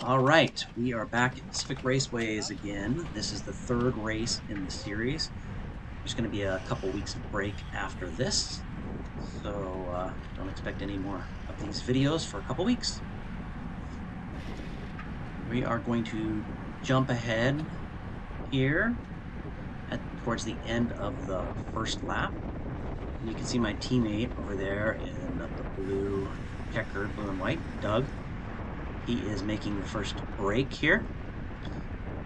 All right, we are back at Pacific Raceways again. This is the third race in the series. There's going to be a couple weeks of break after this, so don't expect any more of these videos for a couple weeks. We are going to jump ahead here towards the end of the first lap. And you can see my teammate over there in the blue checkered, blue and white, Doug. He is making the first break here.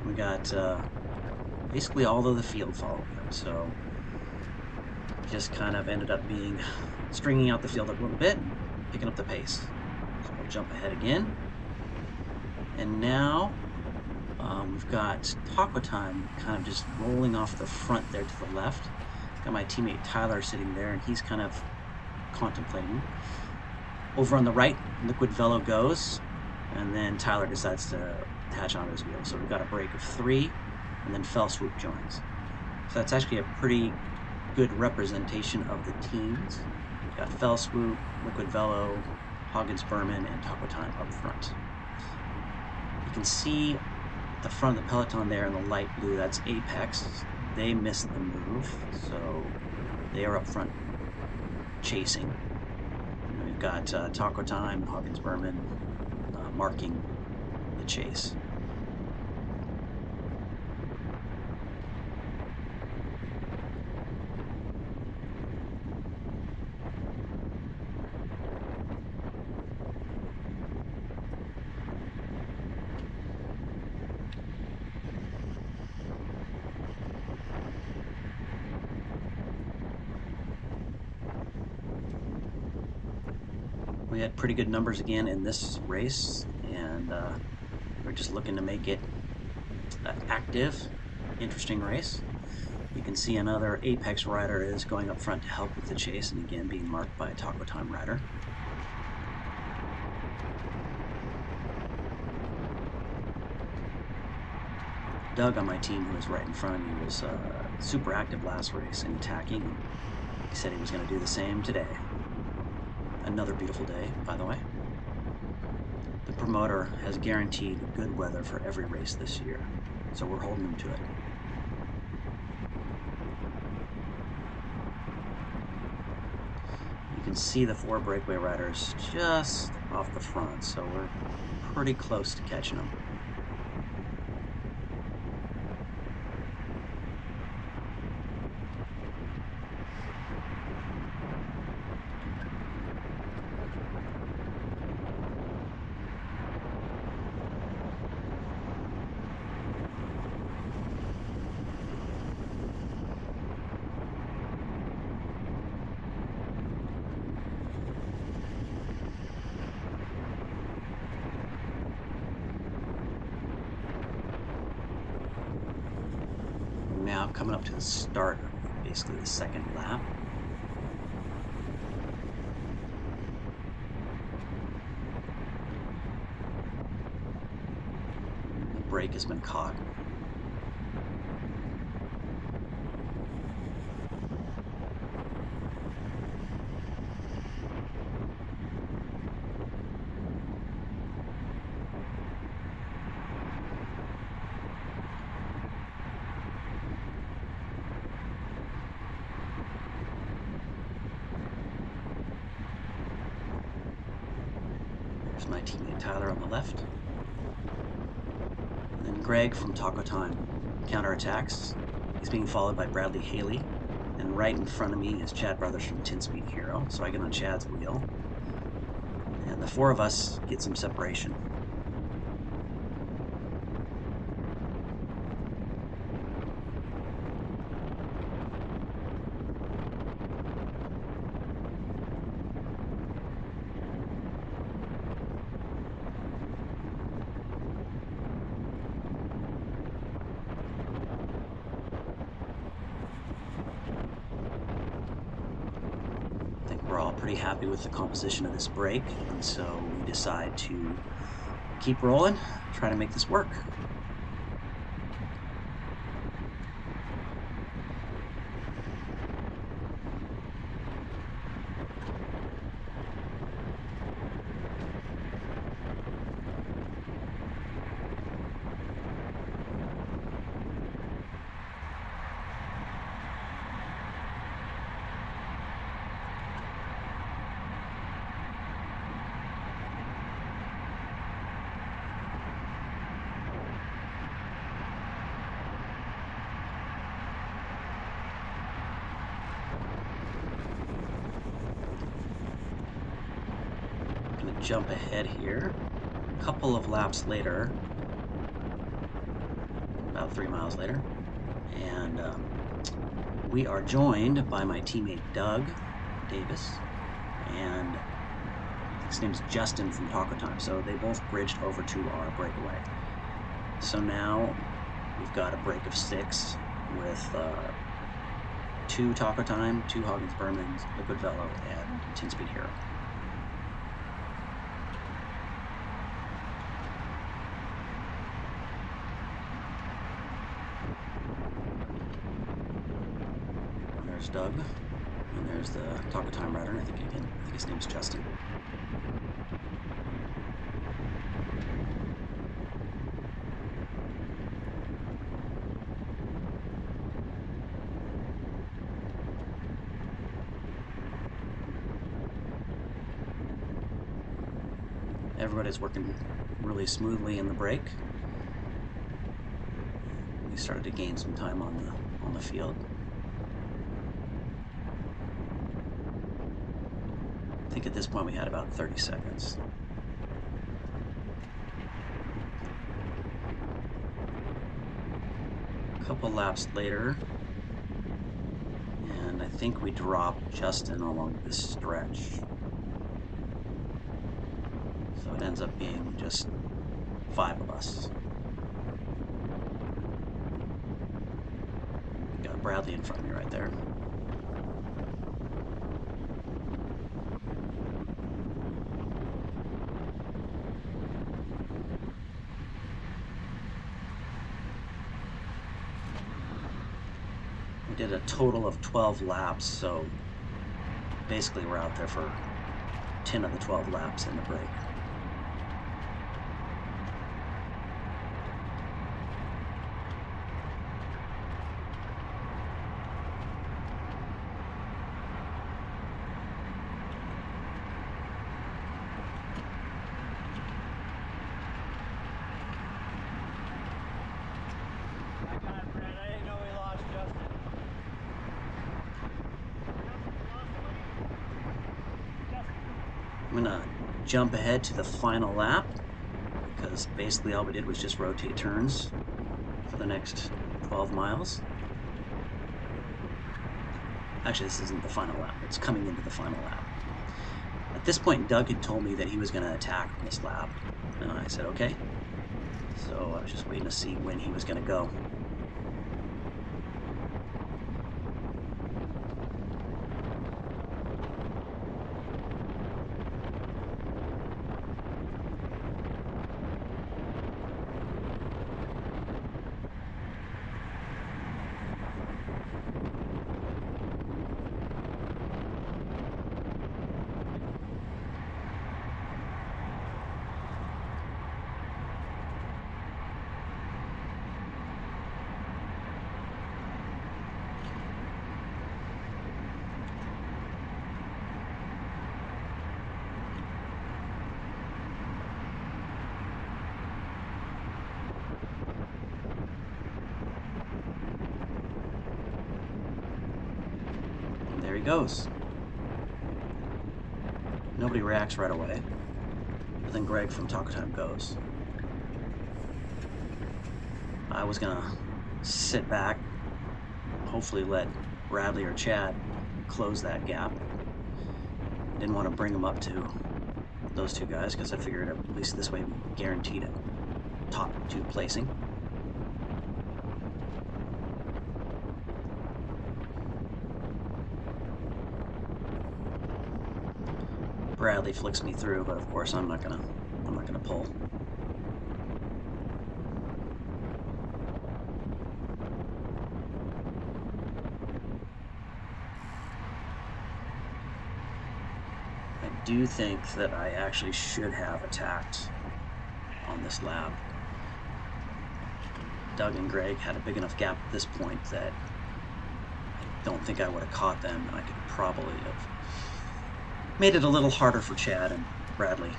We got basically all of the field following him, so just kind of ended up stringing out the field a little bit and picking up the pace. So we'll jump ahead again. And now we've got Taco Time kind of just rolling off the front there to the left. Got my teammate Tyler sitting there, and he's kind of contemplating. Over on the right, Liquid Velo goes, and then Tyler decides to attach onto his wheel. So we've got a break of 3, and then Fell Swoop joins. So that's actually a pretty good representation of the teams. We've got Fell Swoop, Liquid Velo, Hoggins Berman, and Taco Time up front. You can see at the front of the peloton there in the light blue, that's Apex. They missed the move, so they are up front chasing. And we've got Taco Time and Hoggins Berman marking the chase. We had pretty good numbers again in this race, and we're just looking to make it an active, interesting race. You can see another Apex rider is going up front to help with the chase, and again being marked by a Taco Time rider. Doug on my team, who was right in front of me, was super active last race in attacking. He said he was going to do the same today. Another beautiful day, by the way. The promoter has guaranteed good weather for every race this year, so we're holding them to it. You can see the 4 breakaway riders just off the front, so we're pretty close to catching them. Now coming up to the start of basically the second lap. The brake has been caught. My teammate Tyler on the left, and then Greg from Taco Time counterattacks. He's being followed by Bradley Haley, and right in front of me is Chad Brothers from 10-Speed Hero, so I get on Chad's wheel, and the 4 of us get some separation. We're all pretty happy with the composition of this break, and so we decide to keep rolling, try to make this work. jump ahead here. A couple of laps later, about 3 miles later, and we are joined by my teammate Doug Davis, and his name's Justin from Taco Time. So they both bridged over to our breakaway. So now we've got a break of 6 with 2 Taco Time, 2 Hoggins Bermans, Liquid Velo, and 10 Speed Hero. There's Doug, and there's the Taco Time rider. I think his name's Justin. Everybody's working really smoothly in the break. We started to gain some time on the field. I think at this point we had about 30 seconds. A couple laps later, and I think we dropped Justin along this stretch. So it ends up being just 5 of us. Got Bradley in front of me right there. We did a total of 12 laps, so basically we're out there for 10 of the 12 laps in the break. I'm gonna jump ahead to the final lap because basically all we did was just rotate turns for the next 12 miles. Actually, this isn't the final lap. It's coming into the final lap. At this point, Doug had told me that he was going to attack on this lap, and I said, okay. So I was just waiting to see when he was going to go. There he goes. Nobody reacts right away, but then Greg from Taco Time goes. I was gonna sit back, hopefully let Bradley or Chad close that gap. Didn't want to bring them up to those 2 guys because I figured at least this way we guaranteed a top 2 placing. Bradley flicks me through, but of course I'm not gonna pull. I do think that I actually should have attacked on this lap. Doug and Greg had a big enough gap at this point that I don't think I would have caught them, and I could probably have made it a little harder for Chad and Bradley.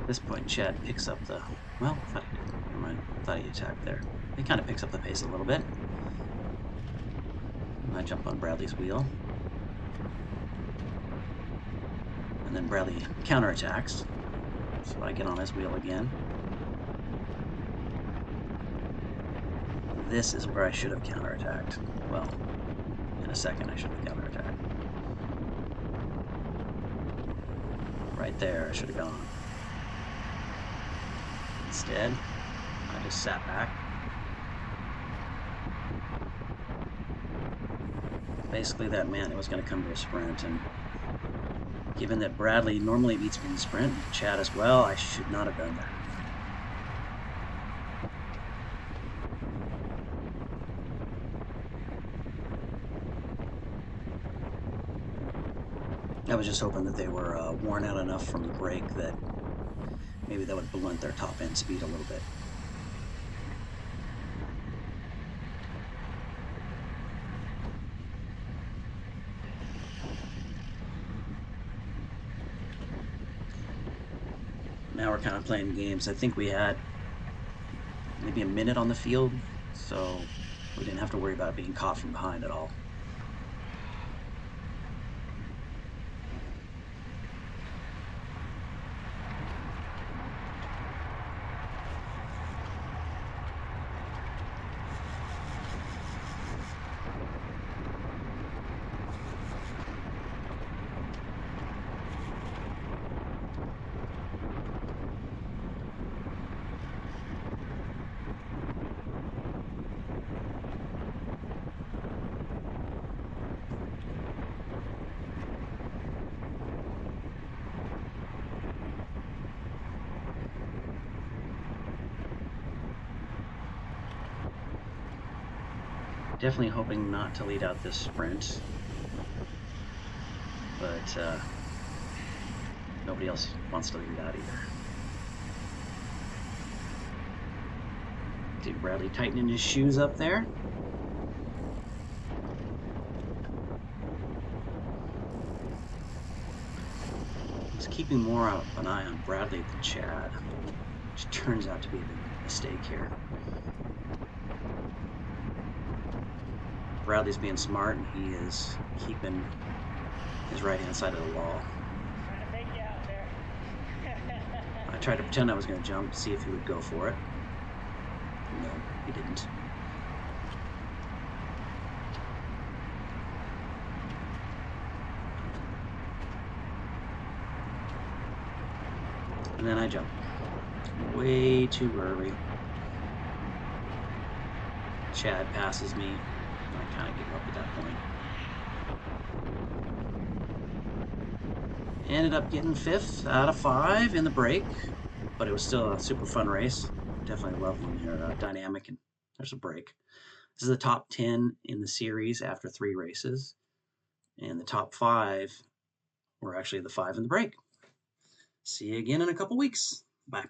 this point, Chad picks up the, well, I thought he did. Never mind. I thought he attacked there. He kind of picks up the pace a little bit. And I jump on Bradley's wheel. And then Bradley counterattacks. So I get on his wheel again. This is where I should have counterattacked. Well, in a second I should have counterattacked. Right there, I should have gone. Instead, I just sat back. Basically, that meant it was going to come to a sprint, and given that Bradley normally beats me in the sprint, and Chad as well, I should not have done that. I was just hoping that they were worn out enough from the break that maybe that would blunt their top end speed a little bit. Now we're kind of playing games. I think we had maybe a minute on the field, so we didn't have to worry about being caught from behind at all. Definitely hoping not to lead out this sprint, but nobody else wants to lead out either. See Bradley tightening his shoes up there. He's keeping more of an eye on Bradley than Chad, which turns out to be a big mistake here. Bradley's being smart, and he is keeping his right-hand side of the wall. I tried to pretend I was going to jump to see if he would go for it. No, he didn't. And then I jump way too early. Chad passes me. I kind of give up at that point. Ended up getting 5th out of 5 in the break, but it was still a super fun race. Definitely love when they're dynamic and there's a break. This is the top 10 in the series after 3 races, and the top 5 were actually the 5 in the break. See you again in a couple weeks. Bye.